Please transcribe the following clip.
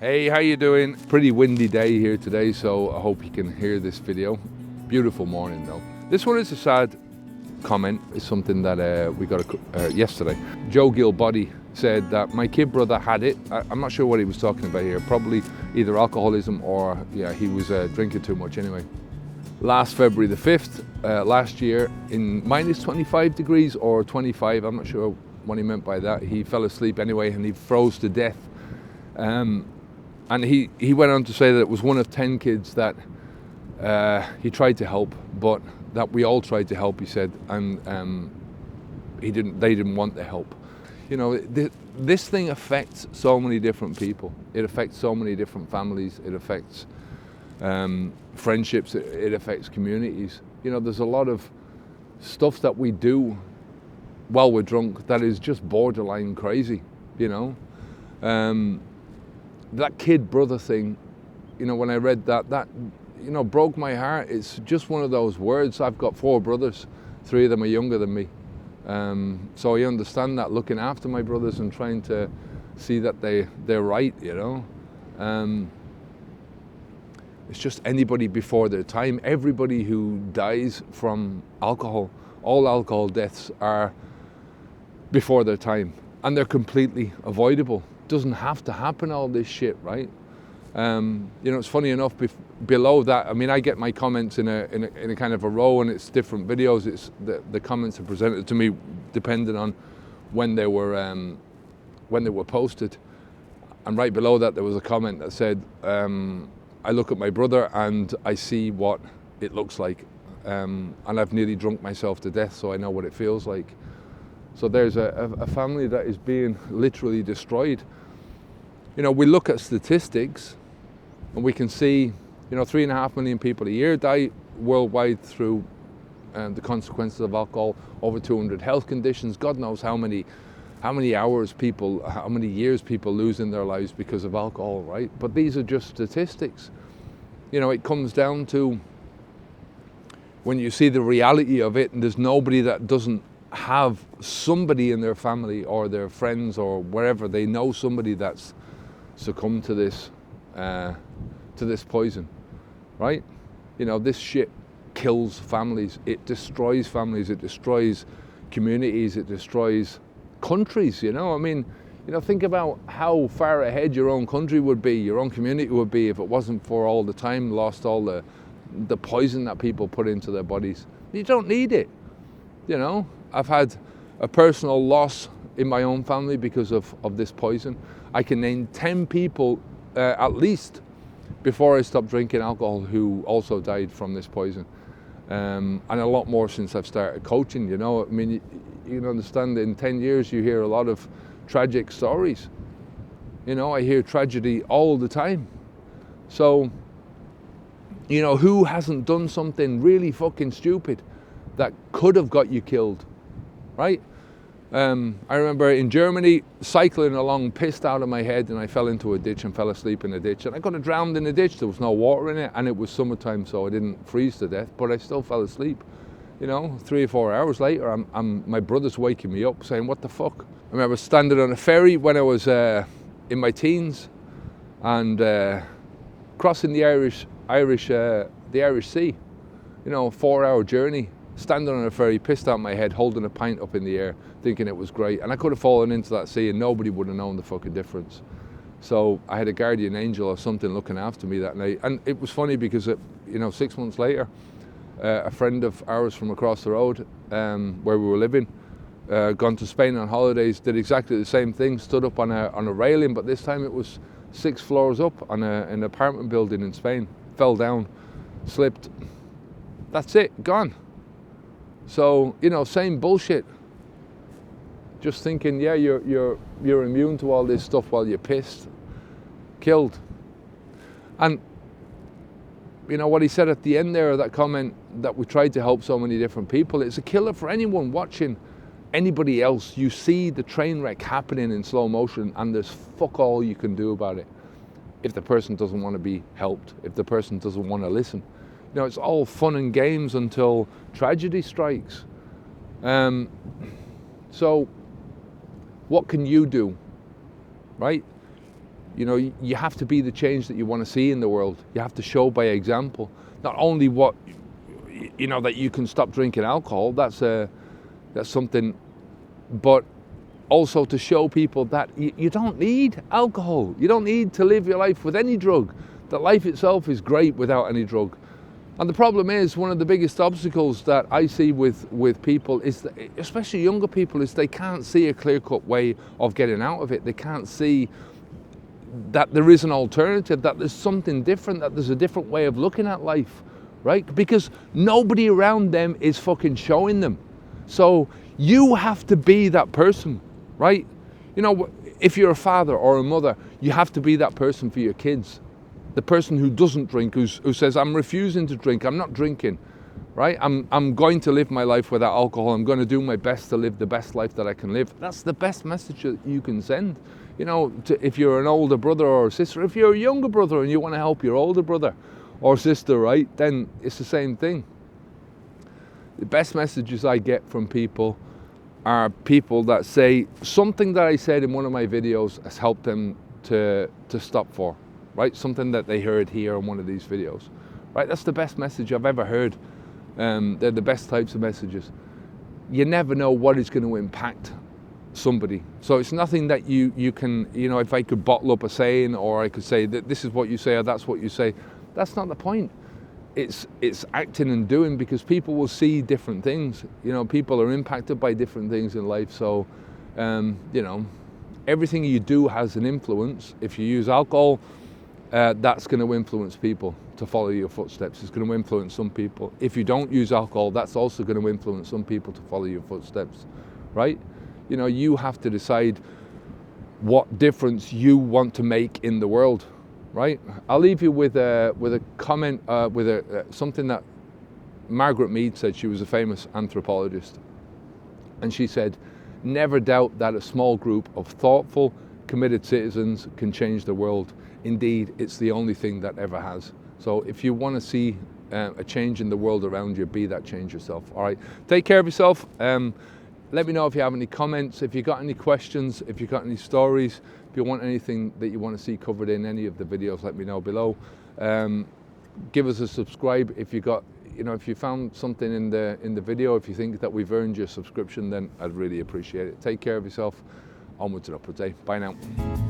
Hey, how you doing? Pretty windy day here today, so I hope you can hear this video. Beautiful morning though. This one is a sad comment. It's something that we got yesterday. Joe Gilbody said that my kid brother had it. I'm not sure what he was talking about here. Probably either alcoholism or he was drinking too much anyway. Last February the 5th, last year, in minus 25 degrees or 25, I'm not sure what he meant by that. He fell asleep anyway and he froze to death. And he went on to say that it was one of 10 kids that he tried to help, but that we all tried to help, he said, and they didn't want the help. You know, this thing affects so many different people. It affects so many different families. It affects friendships. It affects communities. You know, there's a lot of stuff that we do while we're drunk that is just borderline crazy, you know. That kid brother thing, you know, when I read that, you know, broke my heart. It's just one of those words. I've got 4 brothers, 3 of them are younger than me. So I understand that, looking after my brothers and trying to see that they're right, you know. It's just anybody before their time. Everybody who dies from alcohol, all alcohol deaths are before their time, and they're completely avoidable. Doesn't have to happen, all this shit, right? You know, it's funny enough, below that, I mean, I get my comments in a kind of a row, and it's different videos. It's the comments are presented to me depending on when they were posted. And right below that there was a comment that said, I look at my brother and I see what it looks like, and I've nearly drunk myself to death, so I know what it feels like. So there's a family that is being literally destroyed. You know, we look at statistics and we can see, you know, 3.5 million people a year die worldwide through the consequences of alcohol, over 200 health conditions. God knows how many hours people, how many years people lose in their lives because of alcohol, right? But these are just statistics. You know, it comes down to when you see the reality of it, and there's nobody that doesn't have somebody in their family or their friends or wherever they know somebody that's succumbed to this poison, right? You know, this shit kills families. It destroys families. It destroys communities. It destroys countries. You know, I mean, you know, think about how far ahead your own country would be, your own community would be, if it wasn't for all the time lost, all the poison that people put into their bodies. You don't need it, you know. I've had a personal loss in my own family because of this poison. I can name 10 people at least before I stopped drinking alcohol who also died from this poison, and a lot more since I've started coaching. You know, I mean, you can understand that in 10 years you hear a lot of tragic stories. You know, I hear tragedy all the time. So, you know, who hasn't done something really fucking stupid that could have got you killed? Right? I remember in Germany cycling along, pissed out of my head, and I fell into a ditch and fell asleep in a ditch. And I could have drowned in the ditch. There was no water in it, and it was summertime, so I didn't freeze to death. But I still fell asleep. You know, 3 or 4 hours later, my brother's waking me up, saying, "What the fuck?" I remember standing on a ferry when I was in my teens, and crossing the Irish Sea. You know, a 4-hour journey. Standing on a ferry, pissed out my head, holding a pint up in the air, thinking it was great. And I could have fallen into that sea and nobody would have known the fucking difference. So I had a guardian angel or something looking after me that night. And it was funny because, you know, 6 months later, a friend of ours from across the road, where we were living, gone to Spain on holidays, did exactly the same thing, stood up on a railing, but this time it was 6 floors up on an apartment building in Spain, fell down, slipped. That's it, gone. So, you know, same bullshit. Just thinking, yeah, you're immune to all this stuff while you're pissed. Killed. And, you know, what he said at the end there, that comment that we tried to help so many different people, it's a killer for anyone watching anybody else. You see the train wreck happening in slow motion and there's fuck all you can do about it if the person doesn't want to be helped, if the person doesn't want to listen. You know, it's all fun and games until tragedy strikes. So what can you do, right? You know, you have to be the change that you want to see in the world. You have to show by example, not only what, you know, that you can stop drinking alcohol, that's something, but also to show people that you don't need alcohol. You don't need to live your life with any drug. That life itself is great without any drug. And the problem is, one of the biggest obstacles that I see with people is that, especially younger people, is they can't see a clear-cut way of getting out of it. They can't see that there is an alternative, that there's something different, that there's a different way of looking at life, right? Because nobody around them is fucking showing them. So you have to be that person, right? You know, if you're a father or a mother, you have to be that person for your kids. The person who doesn't drink, who says, I'm refusing to drink, I'm not drinking, right? I'm going to live my life without alcohol. I'm going to do my best to live the best life that I can live. That's the best message that you can send. You know, if you're an older brother or sister, if you're a younger brother and you want to help your older brother or sister, right, then it's the same thing. The best messages I get from people are people that say something that I said in one of my videos has helped them to stop for, right? Something that they heard here on one of these videos, right? That's the best message I've ever heard. They're the best types of messages. You never know what is going to impact somebody. So it's nothing that you can, you know, if I could bottle up a saying, or I could say that this is what you say or that's what you say, that's not the point. It's acting and doing, because people will see different things. You know, people are impacted by different things in life. So, you know, everything you do has an influence. If you use alcohol, that's going to influence people to follow your footsteps. It's going to influence some people. If you don't use alcohol, that's also going to influence some people to follow your footsteps, right? You know, you have to decide what difference you want to make in the world, right? I'll leave you with a comment, something that Margaret Mead said. She was a famous anthropologist, and she said, "Never doubt that a small group of thoughtful, committed citizens can change the world. Indeed, it's the only thing that ever has." So if you want to see a change in the world around you, be that change yourself. All right, take care of yourself. Let me know if you have any comments, if you got any questions, if you got any stories, if you want anything that you want to see covered in any of the videos, let me know below. Give us a subscribe if you got, you know, if you found something in the video, if you think that we've earned your subscription, then I'd really appreciate it. Take care of yourself. Onwards and upwards, eh? Bye now.